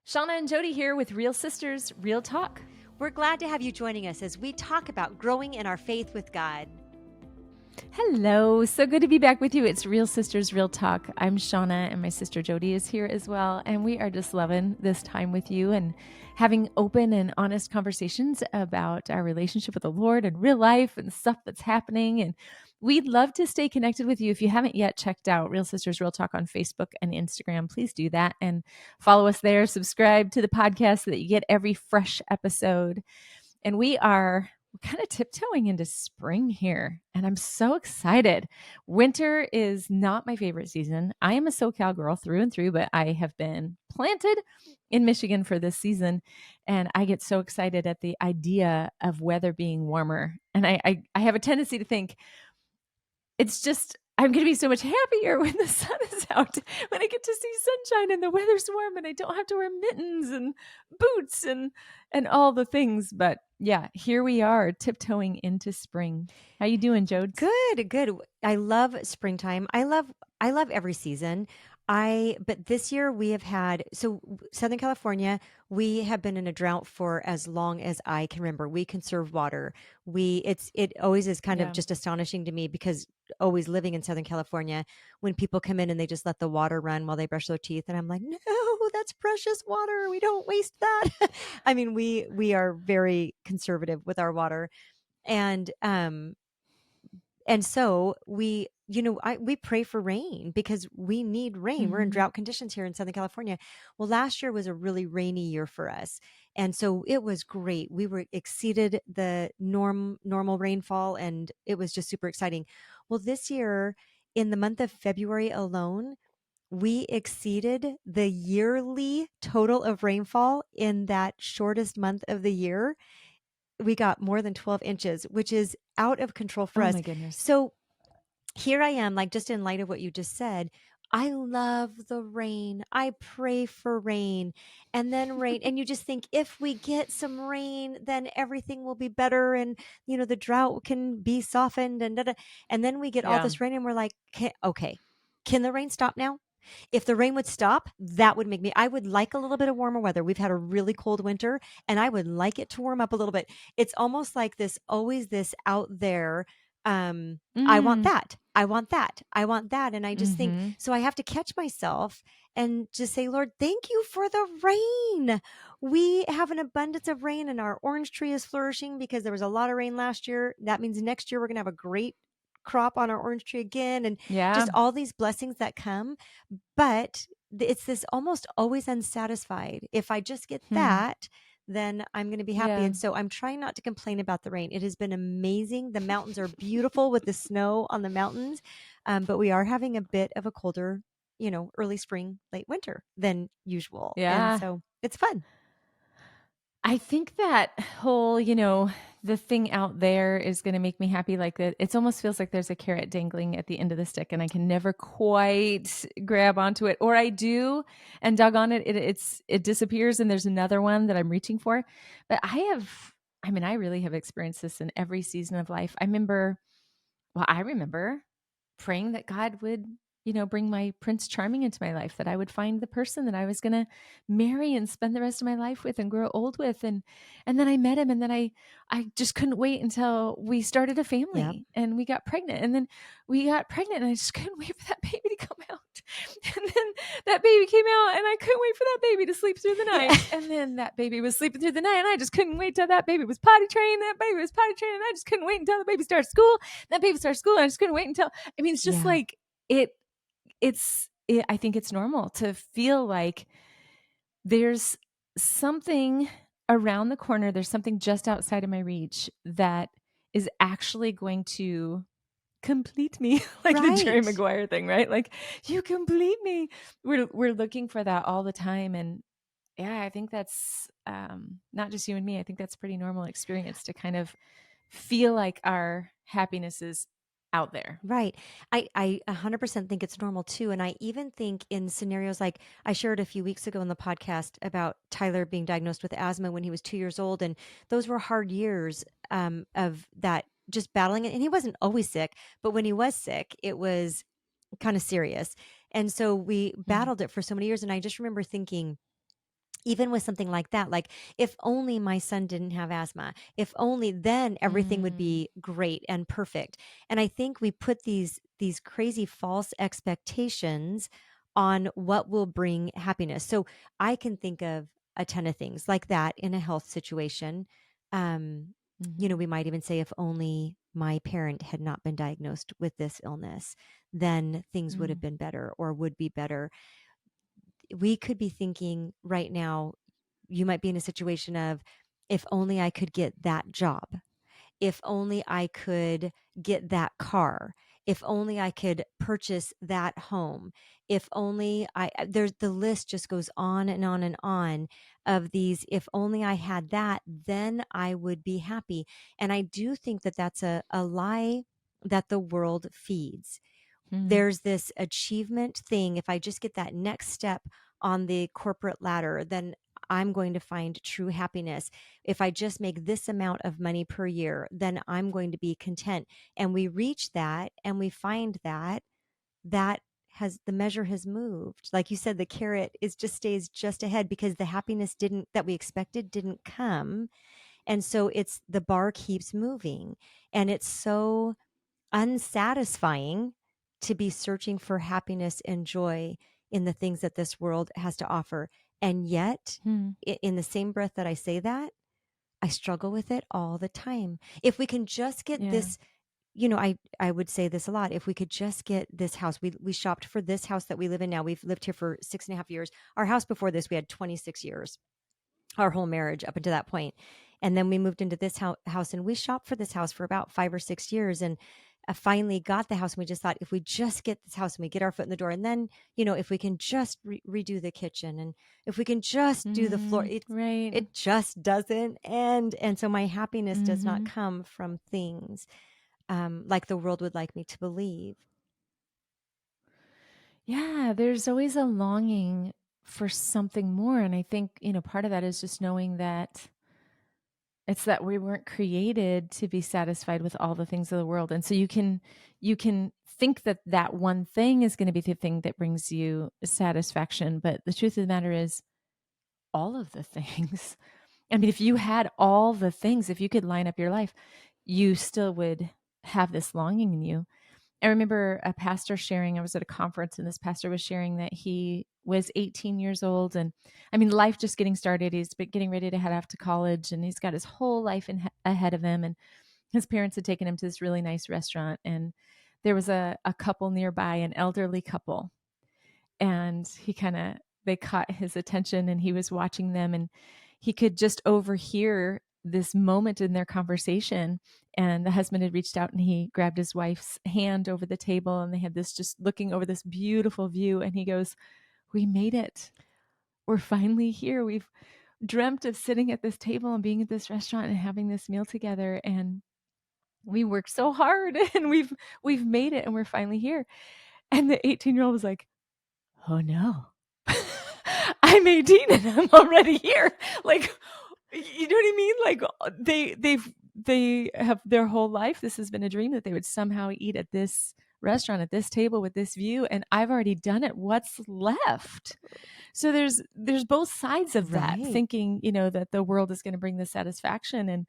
Shauna and Jody here with Real Sisters, Real Talk. We're glad to have you joining us as we talk about growing in our faith with God. Hello, so good to be back with you. It's Real Sisters, Real Talk. I'm Shauna and my sister Jody is here as well. And we are just loving this time with you and having open and honest conversations about our relationship with the Lord and real life and stuff that's happening. And we'd love to stay connected with you. If you haven't yet checked out Real Sisters, Real Talk on Facebook and Instagram, please do that and follow us there. Subscribe to the podcast so that you get every fresh episode. And we're kind of tiptoeing into spring here, and I'm so excited. Winter is not my favorite season. I am a SoCal girl through and through, but I have been planted in Michigan for this season, and I get so excited at the idea of weather being warmer. And I have a tendency to think it's just I'm going to be so much happier when the sun is out, when I get to see sunshine and the weather's warm and I don't have to wear mittens and boots and all the things. But yeah, here we are tiptoeing into spring. How you doing, Jodes? Good. I love springtime. I love every season. But this year we have had Southern California, we have been in a drought for as long as I can remember. We conserve water. It always is kind of Yeah. just astonishing to me because always living in Southern California, when people come in and they just let the water run while they brush their teeth, and I'm like, no, that's precious water. We don't waste that. I mean, we are very conservative with our water. And so we pray for rain because we need rain. We're in Mhm. drought conditions here in Southern California. Well, last year was a really rainy year for us. And so it was great. We were exceeded the normal rainfall, and it was just super exciting. Well, this year in the month of February alone, we exceeded the yearly total of rainfall in that shortest month of the year. We got more than 12 inches, which is out of control for Oh us. my goodness. So here I am, like, just in light of what you just said, I love the rain. I pray for rain and then rain. And you just think if we get some rain, then everything will be better and, the drought can be softened and da, da. And then we get all Yeah. this rain and we're like, okay, can the rain stop now? If the rain would stop, that would I would like a little bit of warmer weather. We've had a really cold winter and I would like it to warm up a little bit. It's almost like always this out there. I want Mm. that. I want that. I want that. And I just think, Mhm. so I have to catch myself and just say, Lord, thank you for the rain. We have an abundance of rain and our orange tree is flourishing because there was a lot of rain last year. That means next year we're going to have a great crop on our orange tree again, and Yeah. just all these blessings that come. But it's this almost always unsatisfied. If I just get Hmm. that, then I'm going to be happy. Yeah. And so I'm trying not to complain about the rain. It has been amazing. The mountains are beautiful with the snow on the mountains. But we are having a bit of a colder, early spring, late winter than usual. And Yeah. so it's fun. I think that whole, the thing out there is going to make me happy. Like that, it almost feels like there's a carrot dangling at the end of the stick, and I can never quite grab onto it, or I do, and doggone it, it disappears, and there's another one that I'm reaching for. But I really have experienced this in every season of life. I remember praying that God would, bring my Prince Charming into my life, that I would find the person that I was going to marry and spend the rest of my life with and grow old with. And then I met him, and then I just couldn't wait until we started a Yep. family and we got pregnant, and then we got pregnant and I just couldn't wait for that baby to come out. And then that baby came out and I couldn't wait for that baby to sleep through the Yeah. night. And then that baby was sleeping through the night and I just couldn't wait till that baby was potty trained. That baby was potty trained and I just couldn't wait until the baby started school. That baby started school and I just couldn't wait until, it's just Yeah. like I think it's normal to feel like there's something around the corner, there's something just outside of my reach that is actually going to complete me, like the Jerry Right. Maguire thing, right? Like, you complete me. We're looking for that all the time. And yeah, I think that's not just you and me. I think that's a pretty normal experience to kind of feel like our happiness is out there. Right. I 100% think it's normal too. And I even think in scenarios like I shared a few weeks ago in the podcast about Tyler being diagnosed with asthma when he was 2 years old. And those were hard years of that, just battling it. And he wasn't always sick, but when he was sick, it was kind of serious. And so we Mm. battled it for so many years. And I just remember thinking, even with something like that, like if only my son didn't have asthma, if only then everything would Mm, be great and perfect. And I think we put these crazy false expectations on what will bring happiness. So I can think of a ton of things like that in a health situation. Um, mhm, we might even say if only my parent had not been diagnosed with this illness, then things would have mm, been better or would be better. We could be thinking right now, you might be in a situation of, if only I could get that job, if only I could get that car, if only I could purchase that home, if only there's the list just goes on and on and on of these. If only I had that, then I would be happy. And I do think that that's a lie that the world feeds. mm, There's this achievement thing. If I just get that next step on the corporate ladder, then I'm going to find true happiness. If I just make this amount of money per year, then I'm going to be content. And we reach that and we find that that has the measure has moved. Like you said, the carrot is just stays just ahead because the happiness didn't that we expected didn't come. And so it's the bar keeps moving. And it's so unsatisfying to be searching for happiness and joy in the things that this world has to offer. And yet, mm. in the same breath that I say that, I struggle with it all the time. If we can just get Yeah. this, I would say this a lot. If we could just get this house, we shopped for this house that we live in now. We've lived here for 6.5 years. Our house before this, we had 26 years, our whole marriage up until that point. And then we moved into this house and we shopped for this house for about 5 or 6 years. And finally got the house. And we just thought, if we just get this house and we get our foot in the door, and then, if we can just redo the kitchen and if we can just do the floor, Mm, right. it just doesn't end. And so my happiness does not Mhm. come from things like the world would like me to believe. Yeah, there's always a longing for something more, and I think, part of that is just knowing that it's that we weren't created to be satisfied with all the things of the world, and so you can think that that one thing is gonna be the thing that brings you satisfaction, but the truth of the matter is all of the things. I mean, if you had all the things, if you could line up your life, you still would have this longing in you. I remember a pastor sharing, I was at a conference and this pastor was sharing that he was 18 years old. And I mean, life just getting started. He's been getting ready to head off to college and he's got his whole life ahead of him. And his parents had taken him to this really nice restaurant. And there was a couple nearby, an elderly couple. And they caught his attention and he was watching them and he could just overhear this moment in their conversation. And the husband had reached out and he grabbed his wife's hand over the table and they had this just looking over this beautiful view. And he goes, "We made it. We're finally here. We've dreamt of sitting at this table and being at this restaurant and having this meal together. And we worked so hard and we've made it and we're finally here." And the 18-year-old was like, "Oh no, I'm 18 and I'm already here." Like, you know what I mean? Like they have their whole life. This has been a dream that they would somehow eat at this restaurant, at this table with this view. And I've already done it. What's left? So there's both sides of that Right. thinking, that the world is going to bring the satisfaction. And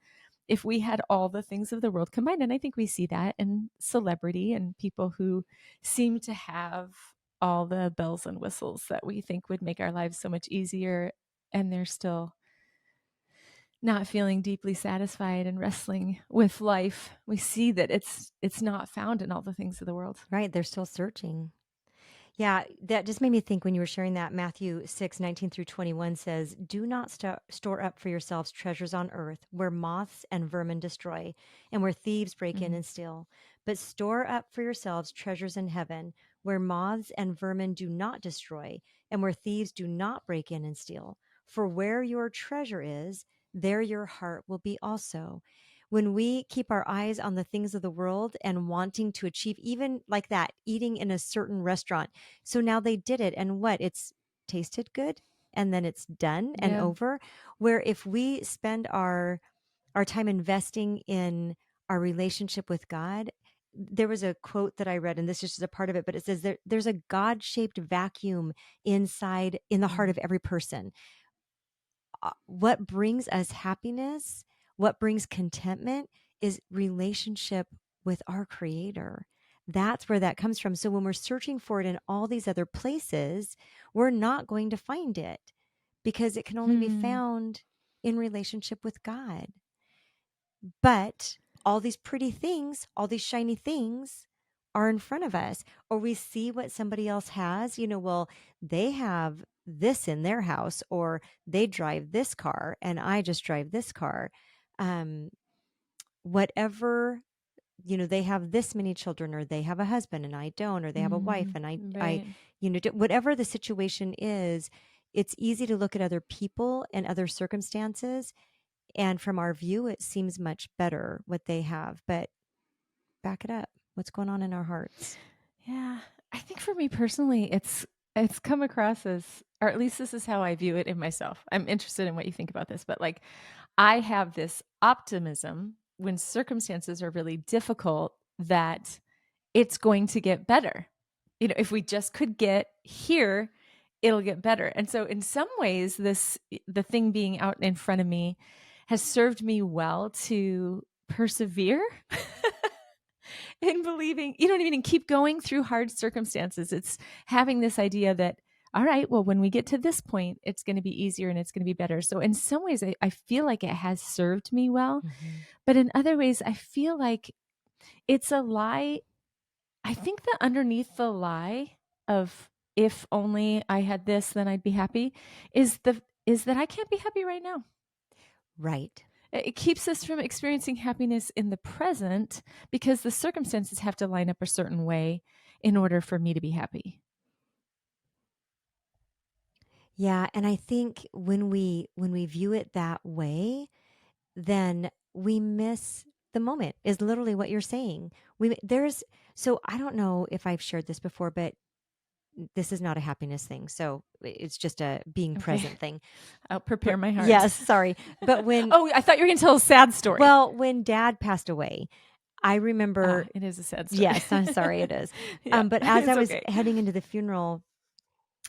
if we had all the things of the world combined, and I think we see that in celebrity and people who seem to have all the bells and whistles that we think would make our lives so much easier, and they're still not feeling deeply satisfied and wrestling with life. We see that it's not found in all the things of the world. Right. They're still searching. Yeah, that just made me think when you were sharing that. Matthew 6:19 through 21 says, "Do not store up for yourselves treasures on earth where moths and vermin destroy and where thieves break in Mm, and steal, but store up for yourselves treasures in heaven where moths and vermin do not destroy and where thieves do not break in and steal. For where your treasure is, there your heart will be also." When we keep our eyes on the things of the world and wanting to achieve, even like that, eating in a certain restaurant, so now they did it, and what? It's tasted good and then it's done and yeah. over. Where if we spend our time investing in our relationship with God, there was a quote that I read, and this is just a part of it, but it says there's a God-shaped vacuum inside in the heart Mm, of every person. what brings us happiness, what brings contentment is relationship with our creator. That's where that comes from. So when we're searching for it in all these other places, we're not going to find it because it can only be Hmm. found in relationship with God. But all these pretty things, all these shiny things are in front of us, or we see what somebody else has, well, they have this in their house, or they drive this car and I just drive this car. Um, whatever, they have this many children, or they have a husband and I don't, or they have a wife and I, Right. whatever the situation is, it's easy to look at other people and other circumstances, and from our view, it seems much better what they have. But back it up. What's going on in our hearts? Yeah. I think for me personally, it's come across as, or at least this is how I view it in myself. I'm interested in what you think about this, but like I have this optimism when circumstances are really difficult that it's going to get better. If we just could get here, it'll get better. And so in some ways the thing being out in front of me has served me well to persevere in believing, you know what I mean, and keep going through hard circumstances. It's having this idea that, all right, well, when we get to this point, it's going to be easier and it's going to be better. So in some ways, I feel like it has served me well. Mm-hmm. But in other ways, I feel like it's a lie. I think that underneath the lie of if only I had this, then I'd be happy, is that I can't be happy right now. Right. It keeps us from experiencing happiness in the present because the circumstances have to line up a certain way in order for me to be happy. Yeah, and I think when we view it that way, then we miss the moment. Is literally what you're saying. There's so I don't know if I've shared this before, but this is not a happiness thing. So it's just a being Okay. present thing. I'll prepare my heart. Yes, sorry. But Oh, I thought you were going to tell a sad story. well, when dad passed away, I remember, It is a sad story. yes, I'm sorry, it is. Yeah, But as I it's was okay. heading into the funeral,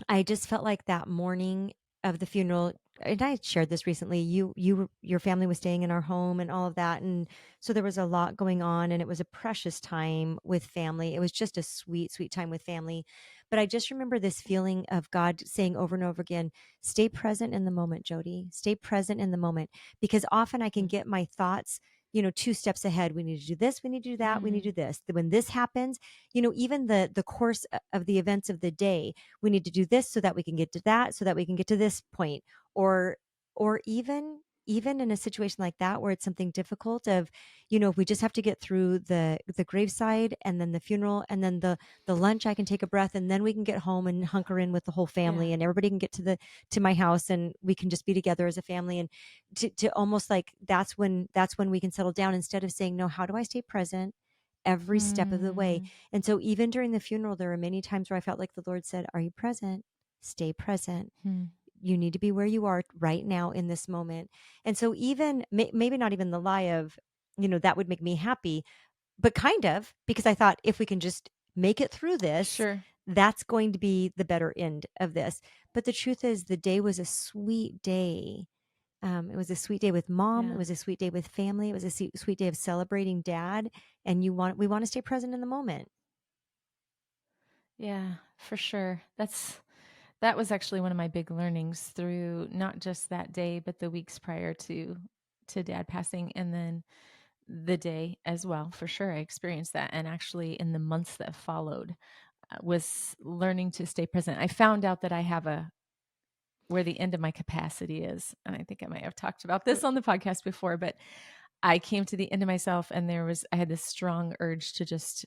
I just felt like that morning of the funeral, and I had shared this recently. Your family was staying in our home and all of that, and so there was a lot going on, and it was a precious time with family. It was just a sweet, sweet time with family. But I just remember this feeling of God saying over and over again, "Stay present in the moment, Jody. Stay present in the moment," because often I can get my thoughts. Two steps ahead. We need to do this. We need to do that. We need to Mm, do this. When this happens, even the course of the events of the day, we need to do this so that we can get to that, so that we can get to this point, or even in a situation like that where it's something difficult of, if we just have to get through the graveside and then the funeral and then the lunch, I can take a breath and then we can get home and hunker in with the whole yeah. family and everybody can get to my house and we can just be together as a family, and to almost like that's when we can settle down instead of saying, no, how do I stay present every step of the way? Mm, And so even during the funeral, there were many times where I felt like the Lord said, "Are you present? Stay present. mm, You need to be where you are right now in this moment." And so even maybe not even the lie of, that would make me happy, but kind of, because I thought if we can just make it through this, sure. that's going to be the better end of this. But the truth is, the day was a sweet day. It was a sweet day with mom. It Yeah. was a sweet day with family. It was a sweet day of celebrating dad. And we want to stay present in the moment. Yeah, for sure. That was actually one of my big learnings through not just that day, but the weeks prior to dad passing and then the day as well. For sure, I experienced that. And actually, in the months that followed, was learning to stay present. I found out that I have where the end of my capacity is. And I think I might have talked about this on the podcast before, but I came to the end of myself and I had this strong urge to just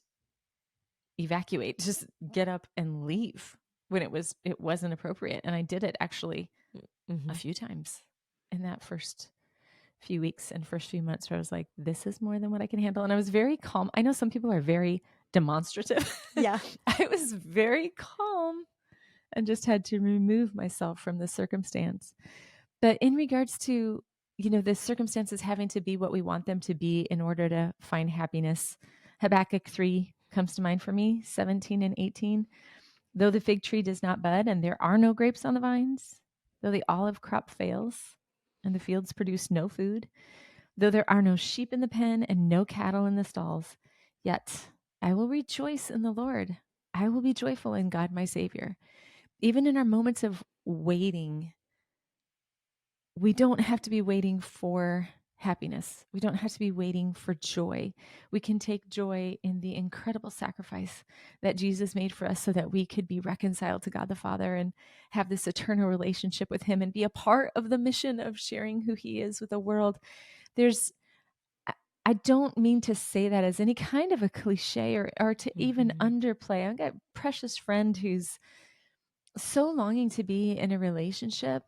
evacuate, just get up and leave when it wasn't appropriate. And I did it actually a Mm-hmm. few times in that first few weeks and first few months where I was like, this is more than what I can handle. And I was very calm. I know some people are very demonstrative. Yeah. I was very calm and just had to remove myself from the circumstance. But in regards to, the circumstances having to be what we want them to be in order to find happiness, Habakkuk 3 comes to mind for me, 17 and 18. Though the fig tree does not bud and there are no grapes on the vines, though the olive crop fails, and the fields produce no food, though there are no sheep in the pen and no cattle in the stalls, yet I will rejoice in the Lord. I will be joyful in God my Savior. Even in our moments of waiting, we don't have to be waiting for happiness. We don't have to be waiting for joy. We can take joy in the incredible sacrifice that Jesus made for us so that we could be reconciled to God the Father and have this eternal relationship with Him and be a part of the mission of sharing who He is with the world. There's I don't mean to say that as any kind of a cliche or to even underplay. I've got a precious friend who's so longing to be in a relationship,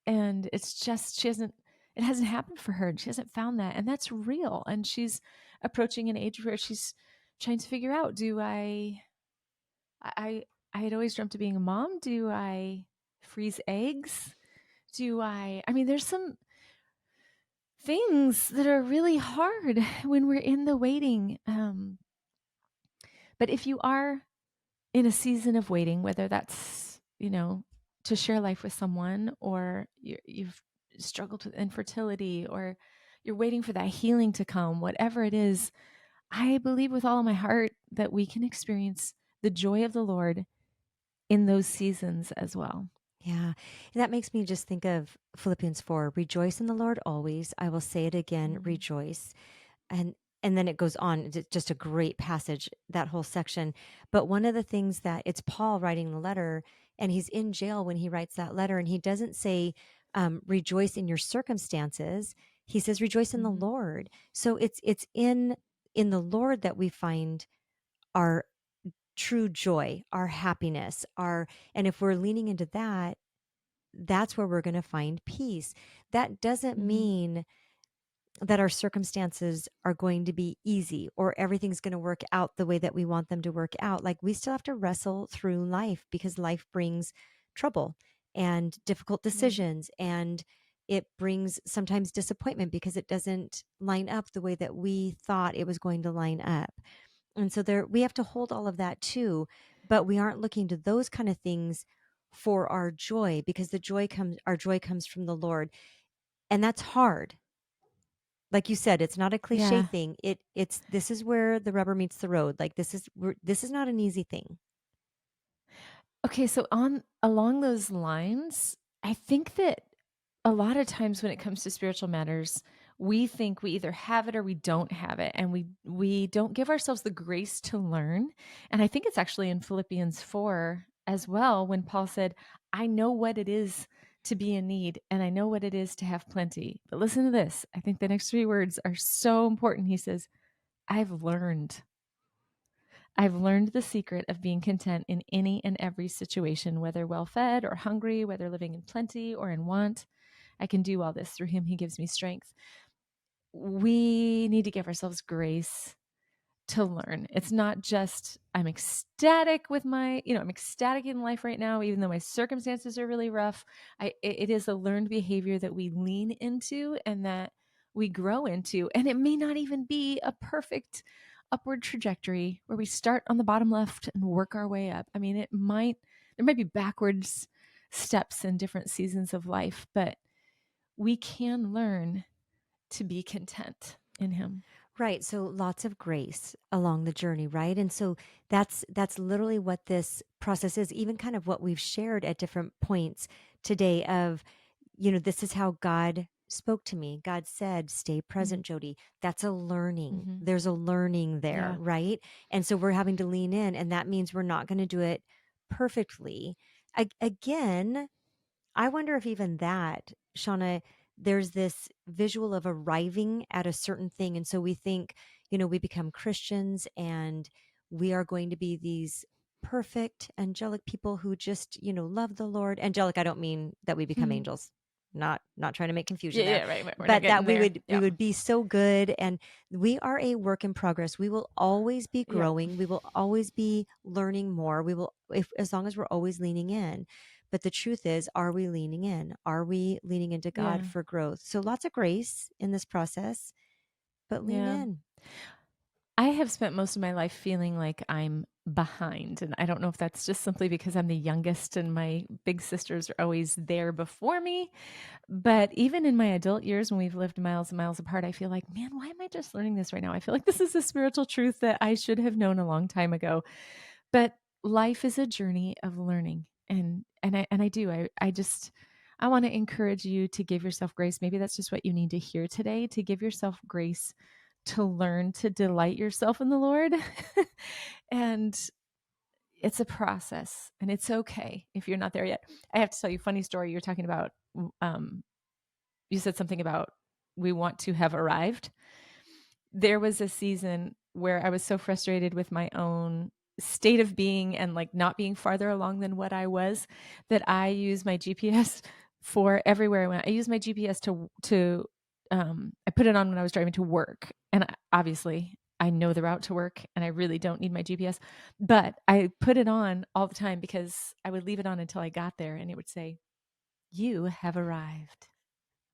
and it's just it hasn't happened for her. She hasn't found that, and that's real. And she's approaching an age where she's trying to figure out, do I had always dreamt of being a mom. Do I freeze eggs? I mean, there's some things that are really hard when we're in the waiting. But if you are in a season of waiting, whether that's, to share life with someone, or you've struggled with infertility, or you're waiting for that healing to come, whatever it is, I believe with all of my heart that we can experience the joy of the Lord in those seasons as well. Yeah. And that makes me just think of Philippians 4, rejoice in the Lord always. I will say it again, Mm. rejoice. And and then it goes on. It's just a great passage, that whole section. But one of the things that it's Paul writing the letter, and he's in jail when he writes that letter, and he doesn't say, rejoice in your circumstances. He says, rejoice in the Mhm. Lord. So it's in the Lord that we find our true joy, our happiness, and if we're leaning into that, that's where we're going to find peace. That doesn't Mhm. mean that our circumstances are going to be easy or everything's going to work out the way that we want them to work out. Like, we still have to wrestle through life because life brings trouble and difficult Right. decisions, and it brings sometimes disappointment because it doesn't line up the way that we thought it was going to line up. And so there, we have to hold all of that too, but we aren't looking to those kind of things for our joy, because our joy comes from the Lord. And that's hard. Like you said, it's not a cliche Yeah. thing. It's this is where the rubber meets the road. Like, this is not an easy thing. Okay, so on along those lines, I think that a lot of times when it comes to spiritual matters, we think we either have it or we don't have it, and we don't give ourselves the grace to learn. And I think it's actually in Philippians 4 as well, when Paul said, I know what it is to be in need, and I know what it is to have plenty. But listen to this. I think the next three words are so important. He says, I've learned. I've learned the secret of being content in any and every situation, whether well fed or hungry, whether living in plenty or in want. I can do all this through Him who gives me strength. We need to give ourselves grace to learn. It's not just I'm ecstatic with I'm ecstatic in life right now, even though my circumstances are really rough. It is a learned behavior that we lean into and that we grow into. And it may not even be a perfect upward trajectory where we start on the bottom left and work our way up. I mean, there might be backwards steps in different seasons of life, but we can learn to be content in Him. Right. So lots of grace along the journey, right? And so that's literally what this process is, even kind of what we've shared at different points today of, this is how God spoke to me. God said, stay present, Jody. That's a learning. Mm-hmm. There's a learning there, Yeah. right? And so we're having to lean in, and that means we're not going to do it perfectly. Again, I wonder if even that, Shauna, there's this visual of arriving at a certain thing. And so we think, we become Christians and we are going to be these perfect angelic people who just, love the Lord. Angelic, I don't mean that we become Hmm. angels. Not trying to make confusion Yeah, there, yeah, right. We're not but that getting we there. would we Yep. would be so good, and we are a work in progress. We will always be Yep. growing. We will always be learning more. We will, if as long as we're always leaning in. But the truth is, are we leaning in? Are we leaning into God Yeah. for growth? So lots of grace in this process, but lean Yeah. in. I have spent most of my life feeling like I'm behind. And I don't know if that's just simply because I'm the youngest and my big sisters are always there before me. But even in my adult years, when we've lived miles and miles apart, I feel like, man, why am I just learning this right now? I feel like this is a spiritual truth that I should have known a long time ago. But life is a journey of learning. And I do. I just I want to encourage you to give yourself grace. Maybe that's just what you need to hear today, to give yourself grace to learn to delight yourself in the Lord. And it's a process and it's okay if you're not there yet. I have to tell you a funny story. You're talking about, um, you said something about we want to have arrived. There was a season where I was so frustrated with my own state of being and like not being farther along than what I was that I use my GPS for everywhere I went. I use my GPS to I put it on when I was driving to work, and obviously I know the route to work and I really don't need my GPS, but I put it on all the time because I would leave it on until I got there and it would say, "You have arrived."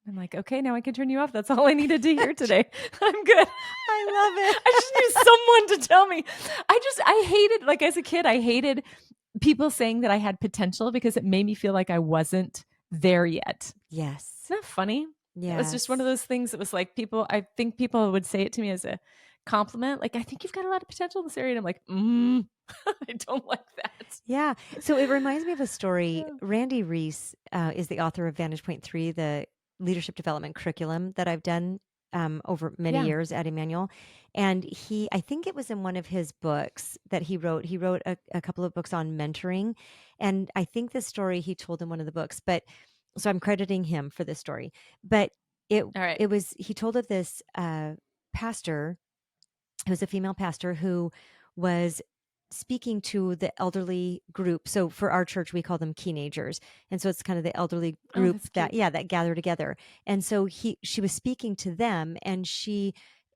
I'm like, okay, now I can turn you off. That's all I needed to hear today. I'm good. I love it. I just need someone to tell me. I hated, like as a kid, I hated people saying that I had potential because it made me feel like I wasn't there yet. Yes. Isn't that funny? It was just one of Yes. those things that was like I think people would say it to me as a compliment. Like, I think you've got a lot of potential in this area. And I'm like, I don't like that. Yeah. So it reminds me of a story. Yeah. Randy Reese is the author of Vantage Point 3, the leadership development curriculum that I've done over many Yeah. years at Emmanuel. And I think it was in one of his books that he wrote a couple of books on mentoring. And I think the story he told in one of the books, but so I'm crediting him for this story. But it, All right. it was, he told of this pastor, it was a female pastor who was speaking to the elderly group. So for our church, we call them teenagers. And so it's kind of the elderly Oh, group that's that, cute. yeah, that gather together. And so she was speaking to them and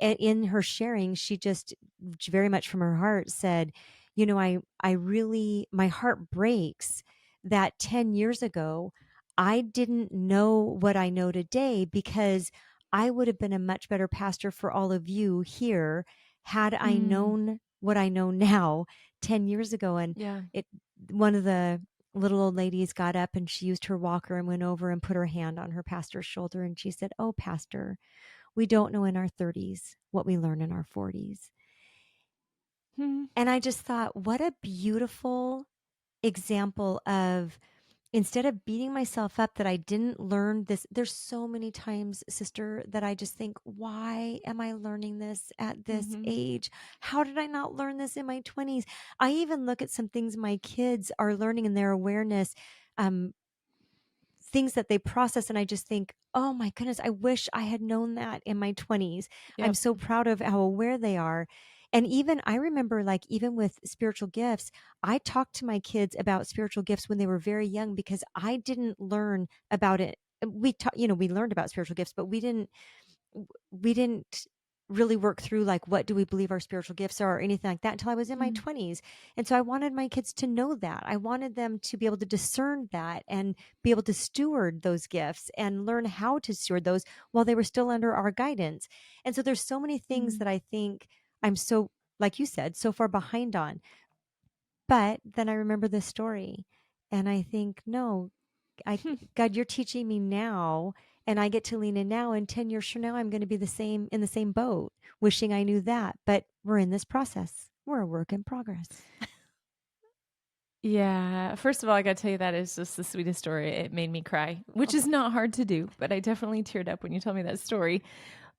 in her sharing, she just very much from her heart said, you know, I really, my heart breaks that 10 years ago, I didn't know what I know today because I would have been a much better pastor for all of you here had I Mm, known what I know now 10 years ago. And yeah. it, one of the little old ladies got up and she used her walker and went over and put her hand on her pastor's shoulder. And she said, "Oh, pastor, we don't know in our 30s what we learn in our 40s." Hmm. And I just thought, what a beautiful example of instead of beating myself up that I didn't learn this. There's so many times, sister, that I just think, why am I learning this at this Mm-hmm. age? How did I not learn this in my 20s? I even look at some things my kids are learning in their awareness, um, things that they process, and I just think, oh my goodness, I wish I had known that in my 20s. I'm Yep. so proud of how aware they are. And even I remember, like, even with spiritual gifts, I talked to my kids about spiritual gifts when they were very young because I didn't learn about it. We taught, we learned about spiritual gifts, but we didn't really work through like what do we believe our spiritual gifts are or anything like that until I was in my Mm. 20s. And so I wanted my kids to know that. I wanted them to be able to discern that and be able to steward those gifts and learn how to steward those while they were still under our guidance. And so there's so many things Mm. that I think I'm so, like you said, so far behind on. But then I remember this story and I think, no, God, you're teaching me now and I get to lean in now and 10 years from now I'm going to be the same in the same boat, wishing I knew that. But we're in this process. We're a work in progress. Yeah. First of all, I got to tell you that is just the sweetest story. It made me cry, which is not hard to do, but I definitely teared up when you told me that story.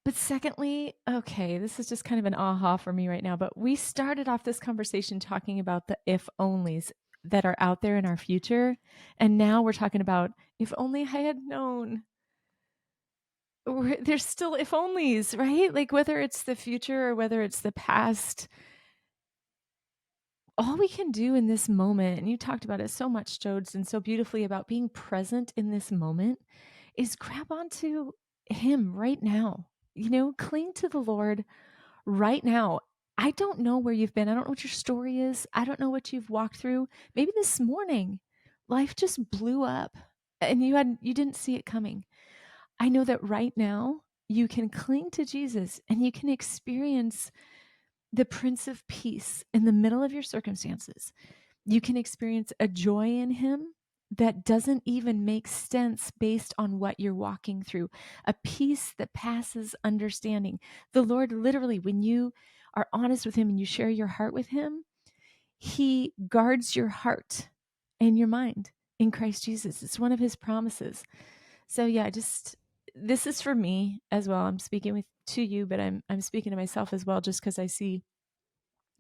But secondly, okay, this is just kind of an aha for me right now, but we started off this conversation talking about the if onlys that are out there in our future. And now we're talking about if only I had known. There's still if onlys, right? Like whether it's the future or whether it's the past, all we can do in this moment, and you talked about it so much, Jodes, and so beautifully about being present in this moment, is grab onto Him right now. Cling to the Lord right now. I don't know where you've been. I don't know what your story is. I don't know what you've walked through. Maybe this morning, life just blew up and you didn't see it coming. I know that right now you can cling to Jesus and you can experience the Prince of Peace in the middle of your circumstances. You can experience a joy in him that doesn't even make sense based on what you're walking through, a peace that passes understanding. The Lord literally, when you are honest with him and you share your heart with him, he guards your heart and your mind in Christ Jesus. It's one of his promises. So yeah, this is for me as well. I'm speaking to you, but I'm speaking to myself as well, just because I see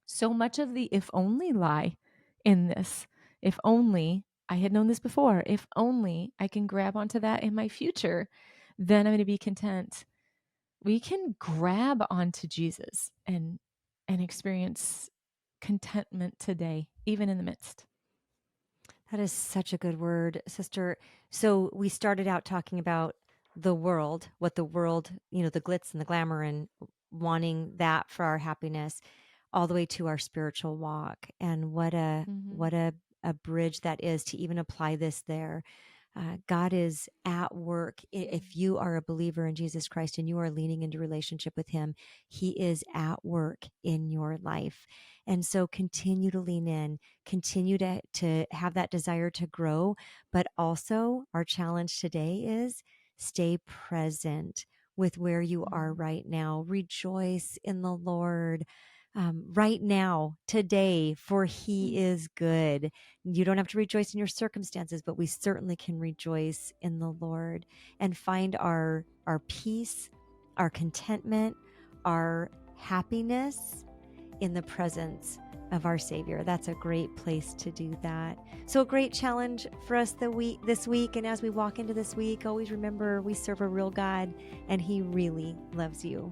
so much of the if only lie in this. If only I had known this before, if only I can grab onto that in my future, then I'm going to be content. We can grab onto Jesus and experience contentment today, even in the midst. That is such a good word, sister. So we started out talking about the world, what the world, the glitz and the glamour and wanting that for our happiness, all the way to our spiritual walk. And what a bridge that is to even apply this there. God is at work. If you are a believer in Jesus Christ and you are leaning into relationship with him, he is at work in your life. And so continue to lean in, continue to have that desire to grow. But also our challenge today is stay present with where you are right now. Rejoice in the Lord. Right now, today, for he is good. You don't have to rejoice in your circumstances, but we certainly can rejoice in the Lord and find our peace, our contentment, our happiness in the presence of our Savior. That's a great place to do that. So a great challenge for us this week. And as we walk into this week, always remember we serve a real God and he really loves you.